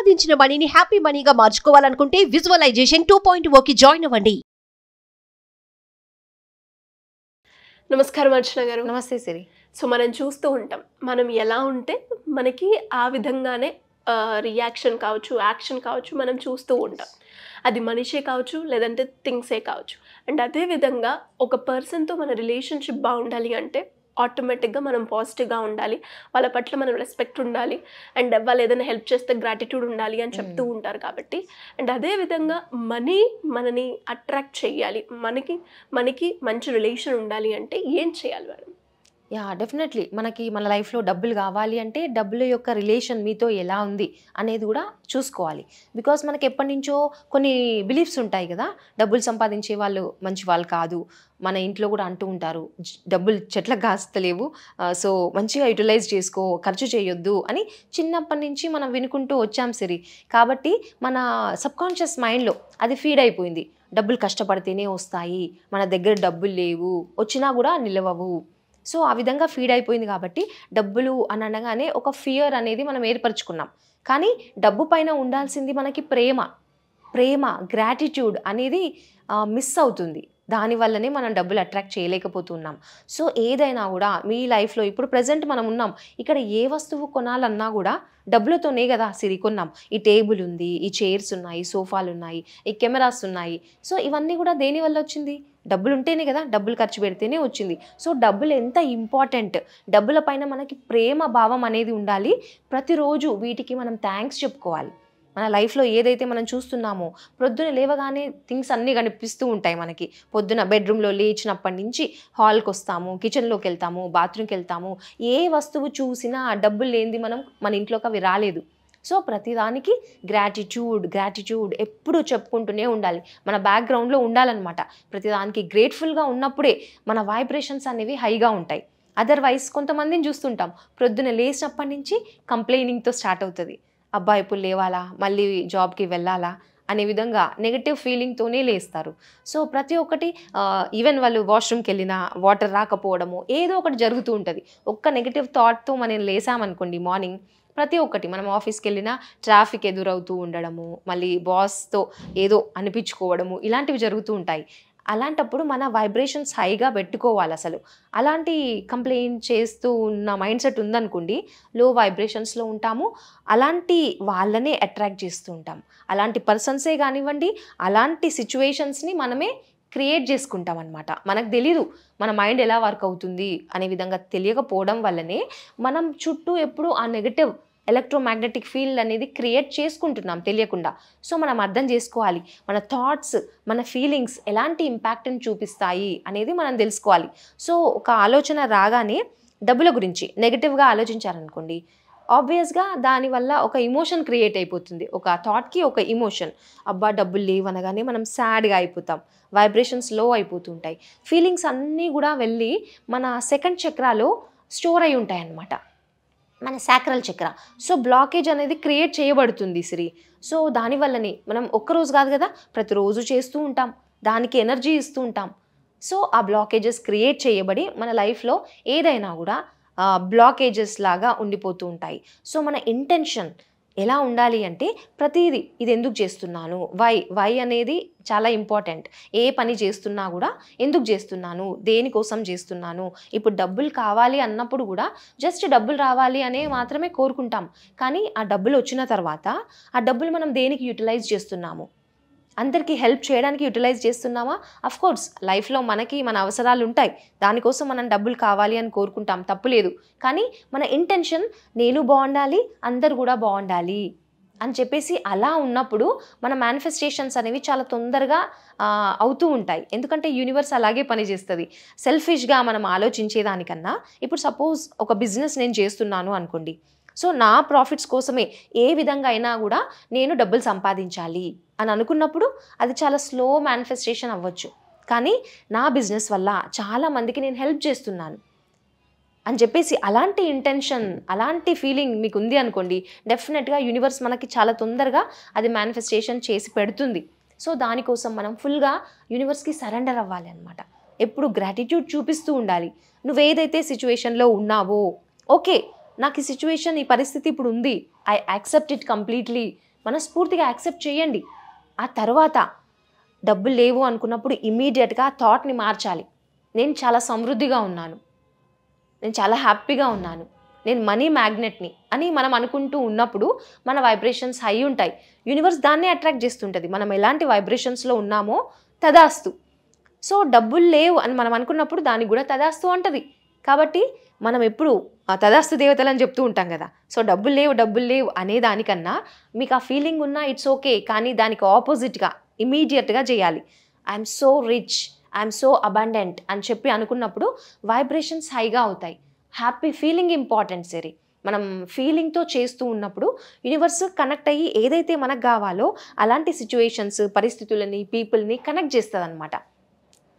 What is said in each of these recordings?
సంపాదించిన మనీని హ్యాపీ మనీగా మార్చుకోవాలనుకుంటే విజువలైజేషన్ 2.0కి జాయిన్ అవ్వండి. నమస్కారం అర్చన గారు. నమస్తే సిరి. సో మనం చూస్తూ ఉంటాం, మనం ఎలా ఉంటే మనకి ఆ విధంగానే రియాక్షన్ కావచ్చు, యాక్షన్ కావచ్చు, మనం చూస్తూ ఉంటాం. అది మనిషే కావచ్చు, లేదంటే థింగ్సే కావచ్చు. అండ్ అదేవిధంగా ఒక పర్సన్తో మన రిలేషన్షిప్ బాగుండాలి అంటే ఆటోమేటిక్గా మనం పాజిటివ్గా ఉండాలి, వాళ్ళ పట్ల మనం రెస్పెక్ట్ ఉండాలి, అండ్ వాళ్ళు ఏదైనా హెల్ప్ చేస్తే గ్రాటిట్యూడ్ ఉండాలి అని చెప్తూ ఉంటారు. కాబట్టి అండ్ అదేవిధంగా మనని అట్రాక్ట్ చేయాలి, మనకి మంచి రిలేషన్ ఉండాలి అంటే ఏం చేయాలి మేడం? డెఫినెట్లీ మనకి మన లైఫ్లో డబ్బులు కావాలి అంటే డబ్బుల యొక్క రిలేషన్ మీతో ఎలా ఉంది అనేది కూడా చూసుకోవాలి. బికాస్ మనకి ఎప్పటి నుంచో కొన్ని బిలీఫ్స్ ఉంటాయి కదా, డబ్బులు సంపాదించే వాళ్ళు మంచి వాళ్ళు కాదు. మన ఇంట్లో కూడా అంటూ ఉంటారు, డబ్బులు చెట్లకు కాస్తలేవు, సో మంచిగా యూటిలైజ్ చేసుకో, ఖర్చు చేయొద్దు అని చిన్నప్పటి నుంచి మనం వినుకుంటూ వచ్చాం సిరి. కాబట్టి మన సబ్కాన్షియస్ మైండ్లో అది ఫీడ్ అయిపోయింది. డబ్బులు కష్టపడితేనే వస్తాయి, మన దగ్గర డబ్బులు లేవు, వచ్చినా కూడా నిలవవు. సో ఆ విధంగా ఫీడ్ అయిపోయింది. కాబట్టి డబ్బులు అని అనగానే ఒక ఫియర్ అనేది మనం ఏర్పరచుకున్నాం. కానీ డబ్బు పైన ఉండాల్సింది మనకి ప్రేమ గ్రాటిట్యూడ్ అనేది మిస్ అవుతుంది. దానివల్లనే మనం డబ్బులు అట్రాక్ట్ చేయలేకపోతున్నాం. సో ఏదైనా కూడా మీ లైఫ్లో ఇప్పుడు ప్రజెంట్ మనం ఉన్నాం, ఇక్కడ ఏ వస్తువు కొనాలన్నా కూడా డబ్బులతోనే కదా సిరి కొన్నాం. ఈ టేబుల్ ఉంది, ఈ చైర్స్ ఉన్నాయి, సోఫాలు ఉన్నాయి, ఈ కెమెరాస్ ఉన్నాయి. సో ఇవన్నీ కూడా దేనివల్ల వచ్చింది? డబ్బులు ఉంటేనే కదా, డబ్బులు ఖర్చు పెడితేనే వచ్చింది. సో డబ్బులు ఎంత ఇంపార్టెంట్, డబ్బుల పైన మనకి ప్రేమ భావం అనేది ఉండాలి. ప్రతిరోజు వీటికి మనం థ్యాంక్స్ చెప్పుకోవాలి. మన లైఫ్లో ఏదైతే మనం చూస్తున్నామో, పొద్దున లేవగానే థింగ్స్ అన్నీ కనిపిస్తూ ఉంటాయి మనకి. పొద్దున బెడ్రూమ్లో లేచినప్పటి నుంచి హాల్కి వస్తాము, కిచెన్లోకి వెళ్తాము, బాత్రూమ్కి వెళ్తాము. ఏ వస్తువు చూసినా డబ్బులు లేనిది మన ఇంట్లోకి అవి రాలేదు. సో ప్రతిదానికి గ్రాటిట్యూడ్ ఎప్పుడూ చెప్పుకుంటూనే ఉండాలి, మన బ్యాక్గ్రౌండ్లో ఉండాలన్నమాట. ప్రతిదానికి గ్రేట్ఫుల్గా ఉన్నప్పుడే మన వైబ్రేషన్స్ అనేవి హైగా ఉంటాయి. అదర్వైజ్ కొంతమందిని చూస్తుంటాం, ప్రొద్దున లేచినప్పటి నుంచి కంప్లైనింగ్తో స్టార్ట్ అవుతుంది. అబ్బా ఎప్పుడు లేవాలా, మళ్ళీ జాబ్కి వెళ్ళాలా అనే విధంగా నెగటివ్ ఫీలింగ్తోనే లేస్తారు. సో ప్రతి ఒక్కటి ఈవెన్ వాళ్ళు వాష్రూమ్కి వెళ్ళినా వాటర్ రాకపోవడము ఏదో ఒకటి జరుగుతూ ఉంటుంది. ఒక్క నెగటివ్ థాట్తో మనం లేసామనుకోండి మార్నింగ్, ప్రతి ఒక్కటి మనం ఆఫీస్కి వెళ్ళినా ట్రాఫిక్ ఎదురవుతూ ఉండడము, మళ్ళీ బాస్తో ఏదో అనిపించుకోవడము, ఇలాంటివి జరుగుతూ ఉంటాయి. అలాంటప్పుడు మన వైబ్రేషన్స్ హైగా పెట్టుకోవాలి. అసలు అలాంటి కంప్లైంట్ చేస్తూ ఉన్న మైండ్ సెట్ ఉందనుకోండి, లో వైబ్రేషన్స్లో ఉంటాము. అలాంటి వాళ్ళనే అట్రాక్ట్ చేస్తూ ఉంటాం. అలాంటి పర్సన్సే కానివ్వండి, అలాంటి సిచ్యువేషన్స్ని మనమే క్రియేట్ చేసుకుంటాం అనమాట. మనకు తెలీదు మన మైండ్ ఎలా వర్క్ అవుతుంది అనే విధంగా తెలియకపోవడం వల్లనే మనం చుట్టూ ఎప్పుడు ఆ నెగటివ్ ఎలక్ట్రోమాగ్నెటిక్ ఫీల్డ్ అనేది క్రియేట్ చేసుకుంటున్నాం తెలియకుండా. సో మనం అర్థం చేసుకోవాలి, మన థాట్స్, మన ఫీలింగ్స్ ఎలాంటి ఇంపాక్ట్ని చూపిస్తాయి అనేది మనం తెలుసుకోవాలి. సో ఒక ఆలోచన రాగానే డబ్బుల గురించి నెగటివ్గా ఆలోచించారనుకోండి, ఆబ్వియస్గా దానివల్ల ఒక ఇమోషన్ క్రియేట్ అయిపోతుంది. ఒక థాట్కి ఒక ఇమోషన్, అబ్బా డబ్బులు లేవనగానే మనం సాడ్గా అయిపోతాం, వైబ్రేషన్స్ లో అయిపోతుంటాయి. ఫీలింగ్స్ అన్నీ కూడా వెళ్ళి మన సెకండ్ చక్రాలో స్టోర్ అయి ఉంటాయి అన్నమాట, మన సాక్రల్ చక్ర. సో బ్లాకేజ్ అనేది క్రియేట్ చేయబడుతుంది సిరి. సో దానివల్లనే మనం ఒక్కరోజు కాదు కదా, ప్రతిరోజు చేస్తూ ఉంటాం, దానికి ఎనర్జీ ఇస్తూ ఉంటాం. సో ఆ బ్లాకేజెస్ క్రియేట్ చేయబడి మన లైఫ్లో ఏదైనా కూడా బ్లాకేజెస్ లాగా ఉండిపోతూ ఉంటాయి. సో మన ఇంటెన్షన్ ఎలా ఉండాలి అంటే ప్రతిదీ ఇది ఎందుకు చేస్తున్నాను, వై అనేది చాలా ఇంపార్టెంట్. ఏ పని చేస్తున్నా కూడా ఎందుకు చేస్తున్నాను, దేనికోసం చేస్తున్నాను. ఇప్పుడు డబ్బులు కావాలి అన్నప్పుడు కూడా జస్ట్ డబ్బులు రావాలి అనే మాత్రమే కోరుకుంటాం. కానీ ఆ డబ్బులు వచ్చిన తర్వాత ఆ డబ్బులు మనం దేనికి యూటిలైజ్ చేస్తున్నాము, అందరికీ హెల్ప్ చేయడానికి యూటిలైజ్ చేస్తున్నామా? అఫ్కోర్స్ లైఫ్లో మనకి మన అవసరాలు ఉంటాయి, దానికోసం మనం డబ్బులు కావాలి అని కోరుకుంటాం, తప్పులేదు. కానీ మన ఇంటెన్షన్ నేను బాగుండాలి, అందరు కూడా బాగుండాలి అని చెప్పేసి అలా ఉన్నప్పుడు మన మేనిఫెస్టేషన్స్ అనేవి చాలా తొందరగా అవుతూ ఉంటాయి. ఎందుకంటే యూనివర్స్ అలాగే పనిచేస్తుంది. సెల్ఫిష్గా మనం ఆలోచించేదానికన్నా, ఇప్పుడు సపోజ్ ఒక బిజినెస్ నేను చేస్తున్నాను అనుకోండి, సో నా ప్రాఫిట్స్ కోసమే ఏ విధంగా అయినా కూడా నేను డబ్బులు సంపాదించాలి అని అనుకున్నప్పుడు అది చాలా స్లో మేనిఫెస్టేషన్ అవ్వచ్చు. కానీ నా బిజినెస్ వల్ల చాలామందికి నేను హెల్ప్ చేస్తున్నాను అని చెప్పేసి అలాంటి ఇంటెన్షన్, అలాంటి ఫీలింగ్ మీకు ఉంది అనుకోండి, డెఫినెట్గా యూనివర్స్ మనకి చాలా తొందరగా అది మేనిఫెస్టేషన్ చేసి పెడుతుంది. సో దానికోసం మనం ఫుల్గా యూనివర్స్కి సరెండర్ అవ్వాలి అనమాట. ఎప్పుడు గ్రాటిట్యూడ్ చూపిస్తూ ఉండాలి. నువ్వేదైతే సిచ్యువేషన్లో ఉన్నావో, ఓకే నాకు ఈ సిచ్యువేషన్, ఈ పరిస్థితి ఇప్పుడు ఉంది, ఐ యాక్సెప్ట్ ఇట్ కంప్లీట్లీ, మనస్ఫూర్తిగా యాక్సెప్ట్ చేయండి. ఆ తర్వాత డబ్బులు లేవు అనుకున్నప్పుడు ఇమీడియట్గా థాట్ని మార్చాలి. నేను చాలా సమృద్ధిగా ఉన్నాను, నేను చాలా హ్యాపీగా ఉన్నాను, నేను మనీ మ్యాగ్నెట్ని అని మనం అనుకుంటూ ఉన్నప్పుడు మన వైబ్రేషన్స్ హై ఉంటాయి. యూనివర్స్ దాన్నే అట్రాక్ట్ చేస్తుంటుంది. మనం ఎలాంటి వైబ్రేషన్స్లో ఉన్నామో తదాస్తు. సో డబ్బులు లేవు అని మనం అనుకున్నప్పుడు దానికి కూడా తదాస్తు అంటది. కాబట్టి మనం ఎప్పుడు తదాస్తు దేవతలు అని చెప్తూ ఉంటాం కదా. సో డబ్బులు లేవు అనే దానికన్నా మీకు ఆ ఫీలింగ్ ఉన్నా ఇట్స్ ఓకే, కానీ దానికి ఆపోజిట్గా ఇమీడియట్గా చేయాలి. I'm so rich, I'm so abundant అని చెప్పి అనుకున్నప్పుడు వైబ్రేషన్స్ హైగా అవుతాయి. హ్యాపీ ఫీలింగ్ ఇంపార్టెంట్ సరే. మనం ఫీలింగ్తో చేస్తూ ఉన్నప్పుడు యూనివర్స్ కనెక్ట్ అయ్యి ఏదైతే మనకు కావాలో అలాంటి సిచ్యువేషన్స్, పరిస్థితులని, పీపుల్ని కనెక్ట్ చేస్తుంది అనమాట.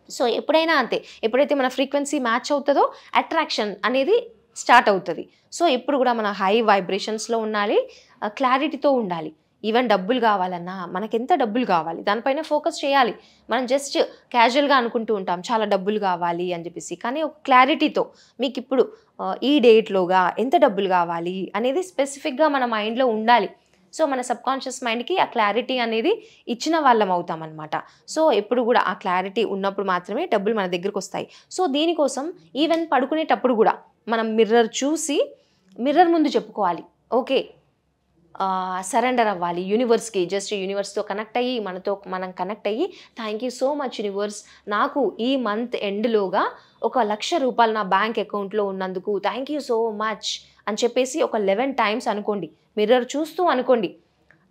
సో ఎప్పుడైనా అంతే, ఎప్పుడైతే మన ఫ్రీక్వెన్సీ మ్యాచ్ అవుతుందో అట్రాక్షన్ అనేది స్టార్ట్ అవుతుంది. సో ఎప్పుడు కూడా మన హై వైబ్రేషన్స్లో ఉండాలి, క్లారిటీతో ఉండాలి. ఈవెన్ డబ్బులు కావాలన్నా మనకి ఎంత డబ్బులు కావాలి దానిపైన ఫోకస్ చేయాలి. మనం జస్ట్ క్యాజువల్గా అనుకుంటూ ఉంటాం చాలా డబ్బులు కావాలి అని చెప్పేసి, కానీ ఒక క్లారిటీతో మీకు ఇప్పుడు ఈ డేట్లోగా ఎంత డబ్బులు కావాలి అనేది స్పెసిఫిక్గా మన మైండ్లో ఉండాలి. సో మన సబ్కాన్షియస్ మైండ్కి ఆ క్లారిటీ అనేది ఇచ్చిన వాళ్ళం అవుతాం అనమాట. సో ఎప్పుడు కూడా ఆ క్లారిటీ ఉన్నప్పుడు మాత్రమే డబ్బులు మన దగ్గరకు వస్తాయి. సో దీనికోసం ఈవెన్ పడుకునేటప్పుడు కూడా మనం మిర్రర్ చూసి మిర్రర్ ముందు చెప్పుకోవాలి, ఓకే సరెండర్ అవ్వాలి యూనివర్స్కి. జస్ట్ యూనివర్స్తో కనెక్ట్ అయ్యి మనం కనెక్ట్ అయ్యి thank you so much universe, నాకు ఈ మంత్ ఎండ్లోగా 1,00,000 రూపాయలు నా బ్యాంక్ అకౌంట్లో ఉన్నందుకు థ్యాంక్ యూ సో మచ్ అని చెప్పేసి ఒక 11 టైమ్స్ అనుకోండి. మిర్రర్ చూస్తూ అనుకోండి.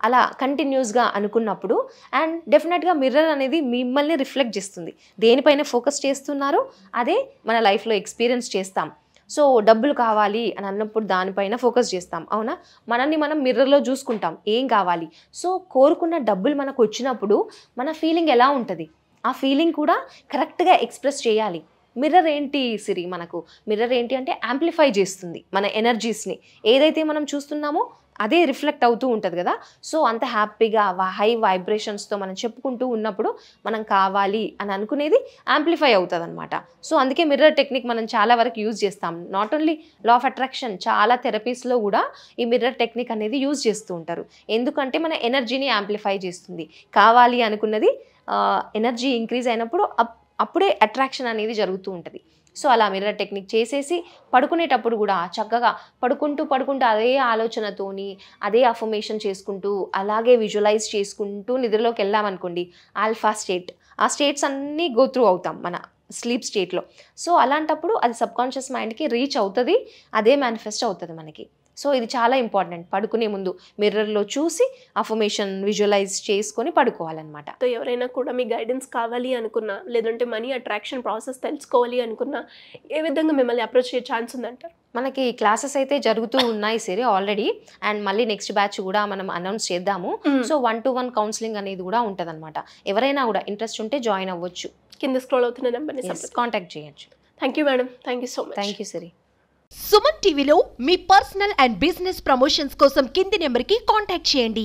అలా కంటిన్యూస్గా అనుకున్నప్పుడు అండ్ డెఫినెట్గా మిర్రర్ అనేది మిమ్మల్ని రిఫ్లెక్ట్ చేస్తుంది. దేనిపైన ఫోకస్ చేస్తున్నారో అదే మన లైఫ్లో ఎక్స్పీరియన్స్ చేస్తాం. సో డబ్బులు కావాలి అని అన్నప్పుడు దానిపైన ఫోకస్ చేస్తాం, అవునా? మనల్ని మనం మిర్రర్లో చూసుకుంటాం ఏం కావాలి. సో కోరుకున్న డబ్బులు మనకు వచ్చినప్పుడు మన ఫీలింగ్ ఎలా ఉంటుంది, ఆ ఫీలింగ్ కూడా కరెక్ట్గా ఎక్స్ప్రెస్ చేయాలి. మిర్రర్ ఏంటి సిరి, మనకు మిర్రర్ ఏంటి అంటే యాంప్లిఫై చేస్తుంది మన ఎనర్జీస్ని. ఏదైతే మనం చూస్తున్నామో అదే రిఫ్లెక్ట్ అవుతూ ఉంటుంది కదా. సో అంత హ్యాపీగా హై వైబ్రేషన్స్తో మనం చెప్పుకుంటూ ఉన్నప్పుడు మనం కావాలి అని అనుకునేది యాంప్లిఫై అవుతుంది అనమాట. సో అందుకే మిర్రర్ టెక్నిక్ మనం చాలా వరకు యూజ్ చేస్తాం. Not only law of attraction, చాలా థెరపీస్లో కూడా ఈ మిర్రర్ టెక్నిక్ అనేది యూజ్ చేస్తూ ఉంటారు. ఎందుకంటే మన ఎనర్జీని యాంప్లిఫై చేస్తుంది. కావాలి అనుకున్నది ఎనర్జీ ఇంక్రీజ్ అయినప్పుడు అప్పుడే అట్రాక్షన్ అనేది జరుగుతూ ఉంటుంది. సో అలా మిర్రర్ టెక్నిక్ చేసేసి పడుకునేటప్పుడు కూడా చక్కగా పడుకుంటూ అదే ఆలోచనతోని అదే అఫర్మేషన్ చేసుకుంటూ అలాగే విజువలైజ్ చేసుకుంటూ నిద్రలోకి వెళ్ళామనుకోండి, ఆల్ఫా స్టేట్, ఆ స్టేట్స్ అన్నీ గో త్రూ అవుతాం మన స్లీప్ స్టేట్లో. సో అలాంటప్పుడు అది సబ్కాన్షియస్ మైండ్కి రీచ్ అవుతుంది, అదే మేనిఫెస్ట్ అవుతుంది మనకి. సో ఇది చాలా ఇంపార్టెంట్. పడుకునే ముందు మిర్రర్లో చూసి అఫర్మేషన్ విజువలైజ్ చేసుకొని పడుకోవాలన్నమాట. సో ఎవరైనా కూడా మీ గైడెన్స్ కావాలి అనుకున్నా, లేదంటే మనీ అట్రాక్షన్ ప్రాసెస్ తెలుసుకోవాలి అనుకున్నా ఏ విధంగా మిమ్మల్ని అప్రోచ్ చేసే ఛాన్స్ ఉందంటారు? మనకి క్లాసెస్ అయితే జరుగుతూ ఉన్నాయి సరే ఆల్రెడీ, అండ్ మళ్ళీ నెక్స్ట్ బ్యాచ్ కూడా మనం అనౌన్స్ చేద్దాము. సో 1-to-1 కౌన్సిలింగ్ అనేది కూడా ఉంటుంది అనమాట. ఎవరైనా కూడా ఇంట్రెస్ట్ ఉంటే జాయిన్ అవ్వచ్చు. కింద స్క్రోల్ అవుతున్న నెంబర్ని కాంటాక్ట్ చేయొచ్చు. Thank you madam, thank you so much. Thank you Siri. Suman టీవీలో మీ పర్సనల్ అండ్ బిజినెస్ ప్రమోషన్స్ కోసం కింది నెంబర్కి కాంటాక్ట్ చేయండి.